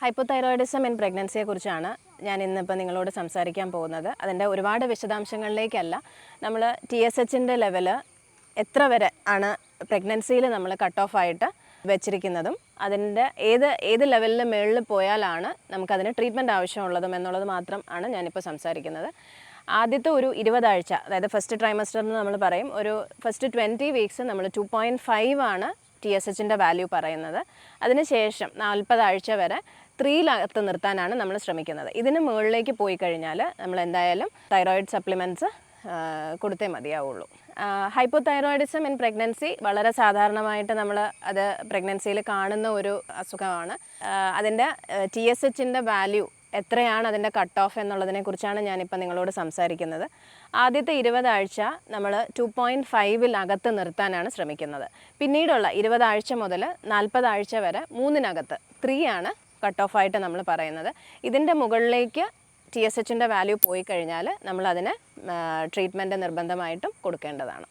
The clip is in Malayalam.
ഹൈപ്പോതൈറോയിഡിസം ഇൻ പ്രഗ്നൻസിയെക്കുറിച്ചാണ് ഞാൻ ഇന്നിപ്പോൾ നിങ്ങളോട് സംസാരിക്കാൻ പോകുന്നത്. അതിൻ്റെ ഒരുപാട് വിശദാംശങ്ങളിലേക്കല്ല. നമ്മൾ TSHൻ്റെ ലെവല് എത്ര വരെ ആണ് പ്രഗ്നൻസിയിൽ നമ്മൾ കട്ട് ഓഫ് ആയിട്ട് വെച്ചിരിക്കുന്നതും അതിൻ്റെ ഏത് ലെവലിൽ മുകളിൽ പോയാലാണ് നമുക്കതിന് ട്രീറ്റ്മെൻറ്റ് ആവശ്യമുള്ളതും എന്നുള്ളത് മാത്രം ആണ് ഞാനിപ്പോൾ സംസാരിക്കുന്നത്. ആദ്യത്തെ ഒരു 20 ആഴ്ച, അതായത് ഫസ്റ്റ് ട്രൈമസ്റ്റർ എന്ന് നമ്മൾ പറയും, ഒരു ഫസ്റ്റ് 20 വീക്സ് നമ്മൾ 2.5 ആണ് TSHൻ്റെ വാല്യൂ പറയുന്നത്. അതിനുശേഷം 40 ആഴ്ച വരെ 3-ൽ നിർത്താനാണ് നമ്മൾ ശ്രമിക്കുന്നത്. ഇതിന് മുകളിലേക്ക് പോയി കഴിഞ്ഞാൽ നമ്മൾ എന്തായാലും തൈറോയിഡ് സപ്ലിമെൻറ്റ്സ് കൊടുത്തേ മതിയാവുള്ളൂ. ഹൈപ്പോതൈറോയിഡിസം ഇൻ പ്രഗ്നൻസി വളരെ സാധാരണമായിട്ട് നമ്മൾ അത് പ്രഗ്നൻസിയിൽ കാണുന്ന ഒരു അസുഖമാണ്. അതിൻ്റെ TSHൻ്റെ വാല്യൂ എത്രയാണ് അതിൻ്റെ കട്ട് ഓഫ് എന്നുള്ളതിനെ കുറിച്ചാണ് ഞാനിപ്പോൾ നിങ്ങളോട് സംസാരിക്കുന്നത്. ആദ്യത്തെ 20 ആഴ്ച നമ്മൾ 2.5-ൽ നിർത്താനാണ് ശ്രമിക്കുന്നത്. പിന്നീടുള്ള 20 ആഴ്ച മുതൽ 40 ആഴ്ച വരെ 3-നകത്ത് 3 ആണ് കട്ട് ഓഫ് ആയിട്ട് നമ്മൾ പറയുന്നത്. ഇതിൻ്റെ മുകളിലേക്ക് TSHൻ്റെ വാല്യൂ പോയി കഴിഞ്ഞാൽ നമ്മളതിന് ട്രീറ്റ്മെൻറ്റ് നിർബന്ധമായിട്ടും കൊടുക്കേണ്ടതാണ്.